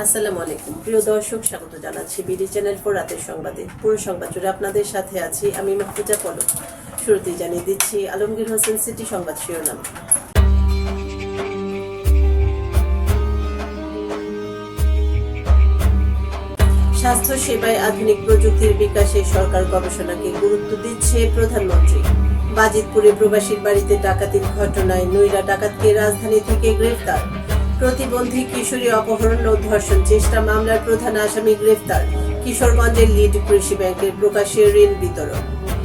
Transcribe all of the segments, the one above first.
আসসালামু আলাইকুম প্রিয় দর্শক, স্বাগত জানাচ্ছি বিডি চ্যানেল 4 রাতের সংবাদে। পুরো সংবাদ জুড়ে আপনাদের সাথে আছি আমি মাহফুজা পলক। শুরুতেই জানিয়ে দিচ্ছি আলমগীর হোসেন সিটি সংবাদ শিরোনাম। স্বাস্থ্য সেবায় আধুনিক প্রযুক্তির বিকাশে সরকার গবেষণাকে গুরুত্ব দিচ্ছে প্রধানমন্ত্রী। বাজিতপুরে প্রবাসীর বাড়িতে ডাকাতির ঘটনায় নৈরা ডাকাতকে রাজধানী থেকে গ্রেফতার। প্রতিবন্ধী কিশোরী অপহরণ ও ধর্ষণ চেষ্টা মামলার প্রধান আসামি গ্রেফতার। কিশোরগঞ্জের লিড কৃষি ব্যাংকের প্রকাশ্যে ঋণ বিতরণ।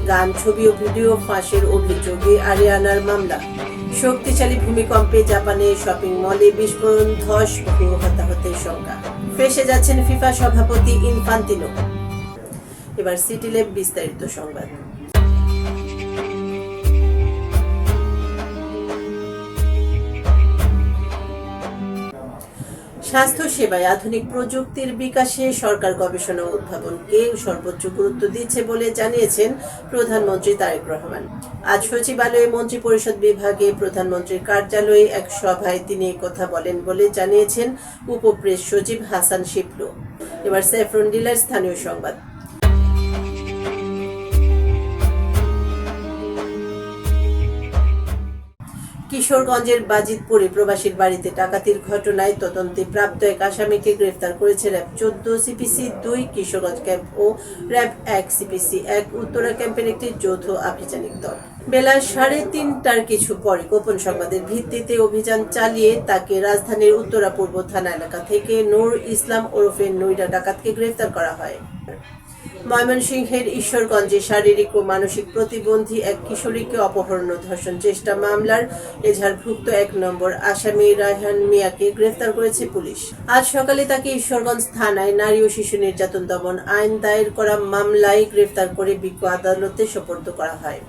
গান, ছবি ও ভিডিও ফাঁসের অভিযোগে আরিয়ানার মামলা। শক্তিশালী ভূমিকম্পে জাপানে শপিং মলে বিস্ফোরণ, ধস, বহু হতাহতের সংখ্যা। ফেঁসে যাচ্ছেন ফিফা সভাপতি ইনফান্তিনো। এবার সিটি ল্যাব বিস্তারিত সংবাদ। স্বাস্থ্য সেবায় আধুনিক প্রযুক্তির বিকাশে সরকার গবেষণা ও উদ্ভাবনকে সর্বোচ্চ গুরুত্ব দিচ্ছে বলে জানিয়েছেন প্রধানমন্ত্রী তারেক রহমান। আজ সচিবালয়ে মন্ত্রিপরিষদ বিভাগে প্রধানমন্ত্রীর কার্যালয়ে এক সভায় তিনি কথা বলেন বলে জানিয়েছেন উপপ্রেস সচিব হাসান শিপলু। এবার স্যাফরন ডিলার স্থানীয় সংবাদ। কিশোরগঞ্জের বাজিতপুরে প্রবাসীর বাড়িতে ডাকাতির ঘটনায় তদন্তে প্রাপ্ত এক আসামিকে গ্রেফতার করেছে র্যাব 14 সিপিসি 2 কিশোরগঞ্জ ক্যাম্প ও র্যাব 1 সিপিসি 1 উত্তরা ক্যাম্পের একটি যৌথ আভিযানিক দল। বেলা 3:30টার কিছু পরে গোপন সংবাদের ভিত্তিতে অভিযান চালিয়ে তাকে রাজধানীর উত্তরা পূর্ব থানা এলাকা থেকে নূর ইসলাম ওরফে নৈরা ডাকাতকে গ্রেফতার করা হয়। ময়মনসিংহের ঈশ্বরগঞ্জে শারীরিক ও মানসিক প্রতিবন্ধী এক কিশোরীকে অপহরণ ও ধর্ষণ চেষ্টা মামলার এজাহারভুক্ত 1 নম্বর আসামি রায়হান মিয়াকে গ্রেফতার করেছে পুলিশ। আজ সকালে তাকে ঈশ্বরগঞ্জ থানায় নারী ও শিশু নির্যাতন দমন আইন দায়ের করা মামলায় গ্রেফতার করে বিজ্ঞ আদালতে সোপর্দ করা হয়।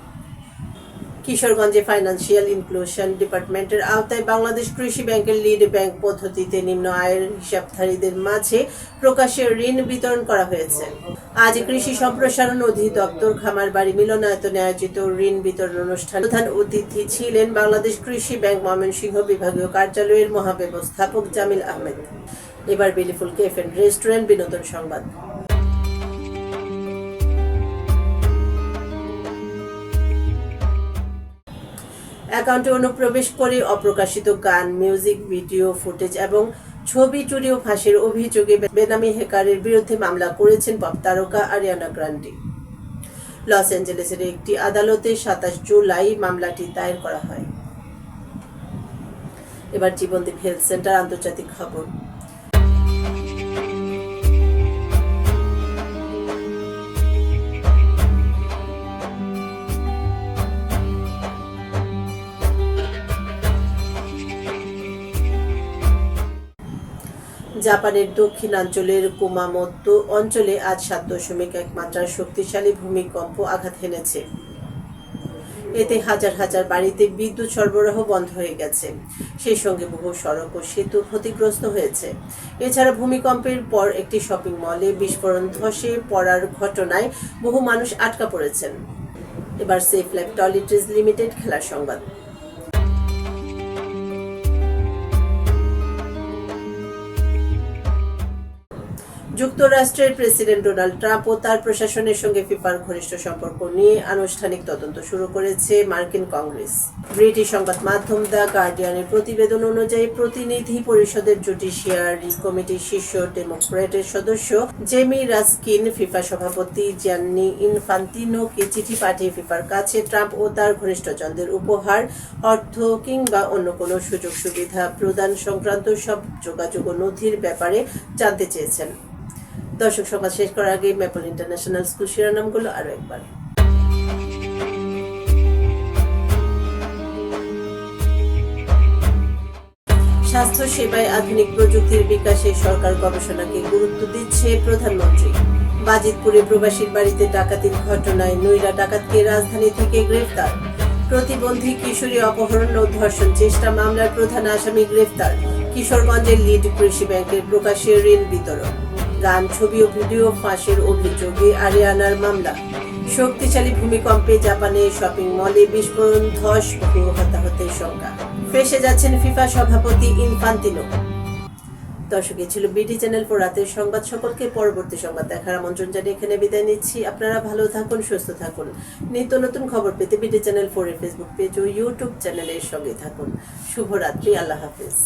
কিশোরগঞ্জে ফাইন্যান্সিয়াল ইনক্লুশন ডিপার্টমেন্টের আওতায় বাংলাদেশ কৃষি ব্যাংকের লিড ব্যাংক পদ্ধতিতে নিম্ন আয়ের হিসাবধারীদের মাঝে প্রকাশ্যে ঋণ বিতরণ করা হয়েছে। আজ কৃষি সম্প্রসারণ অধিদপ্তর খামারবাড়ি মিলনায়তনে আয়োজিত ঋণ বিতরণ অনুষ্ঠানে প্রধান অতিথি ছিলেন বাংলাদেশ কৃষি ব্যাংক ময়মনসিংহ বিভাগীয় কার্যালয়ের মহাব্যবস্থাপক জামিল আহমেদ। এবার বেলিফুল ক্যাফে এন্ড রেস্টুরেন্ট বিনোদন সংবাদ। অ্যাকাউন্টে অনুপ্রবেশ করে অপ্রকাশিত গান, মিউজিক ভিডিও ফুটেজ এবং ছবি চুরি ও ফাঁসের অভিযোগে বেনামি হ্যাকারের বিরুদ্ধে মামলা করেছেন পপ তারকা আরিয়ানা গ্রান্ডে। লস অ্যাঞ্জেলেসের একটি আদালতে 27 জুলাই মামলাটি দায়ের করা হয়। এবার জীবনদীপ হেলথ সেন্টার আন্তর্জাতিক খবর। জাপানের দক্ষিণাঞ্চলের কুমামোতো অঞ্চলে আজ 7.1 মাত্রার শক্তিশালী ভূমিকম্প আঘাত হেনেছে। এতে হাজার হাজার বাড়িতে বিদ্যুৎ সরবরাহ বন্ধ হয়ে গেছে। সেই সঙ্গে বহু সড়ক ও সেতু ক্ষতিগ্রস্ত হয়েছে। এছাড়া ভূমিকম্পের পর একটি শপিং মলে বিস্ফোরণ, ধসে পড়ার ঘটনায় বহু মানুষ আটকা পড়েছেন। এবার সেফ লাইফ টয়লেট্রিজ লিমিটেড খেলার সংবাদ। যুক্তরাষ্ট্রের প্রেসিডেন্ট ডোনাল্ড ট্রাম্প ও তার প্রশাসনের সঙ্গে ফিফার ঘনিষ্ঠ সম্পর্ক নিয়ে আনুষ্ঠানিক তদন্ত শুরু করেছে মার্কিন কংগ্রেস। ব্রিটিশ সংবাদ মাধ্যম দ্য গার্ডিয়ানের প্রতিবেদন অনুযায়ী প্রতিনিধি পরিষদের জুডিশিয়ারি কমিটির শীর্ষ ডেমোক্র্যাটের সদস্য জেমি রাস্কিন ফিফা সভাপতি জিয়ান্নি ইনফান্তিনোকে চিঠি পাঠিয়ে ফিফার কাছে ট্রাম্প ও তার ঘনিষ্ঠজনদের উপহার, অর্থ কিংবা অন্য কোনো সুযোগ সুবিধা প্রদান সংক্রান্ত সব যোগাযোগ ও নথির ব্যাপারে জানতে চেয়েছেন। দর্শক, সংবাদ শেষ করার আগে ম্যাপল ইন্টারন্যাশনাল স্কুল শিরোনামগুলো আরো একবার। স্বাস্থ্য সেবায় আধুনিক প্রযুক্তির বিকাশে সরকার গবেষণাকে গুরুত্ব দিচ্ছে প্রধানমন্ত্রী। বাজিতপুরে প্রবাসীর বাড়িতে ডাকাতির ঘটনায় নৈরা ডাকাতকে রাজধানী থেকে গ্রেফতার। প্রতিবন্ধী কিশোরী অপহরণ ও ধর্ষণ চেষ্টা মামলার প্রধান আসামি গ্রেফতার। কিশোরগঞ্জের লিড কৃষি ব্যাংকের প্রকাশ্যে ঋণ বিতরণ। গান, ছবি ও ভিডিও ফাঁসের অভিযোগে আরিয়ানার মামলা। শক্তিশালী ভূমিকম্পে জাপানে শপিং মলে বিস্ফোরণ, ধস, বহু হতাহতের সংখ্যা। ফেঁসে যাচ্ছেন ফিফা সভাপতি ইনফান্তিনো। দর্শক, এই ছিল বিডি চ্যানেল ফোর রাতের সংবাদ। সকলকে পরবর্তী সংবাদ দেখার আমন্ত্রণ জানিয়ে এখানে বিদায় নিচ্ছি। আপনারা ভালো থাকুন, সুস্থ থাকুন। নিত্য নতুন খবর পেতে বিডি চ্যানেল ফোর এর ফেসবুক পেজ ও ইউটিউব চ্যানেলের সঙ্গে থাকুন। শুভরাত্রি, আল্লাহ হাফেজ।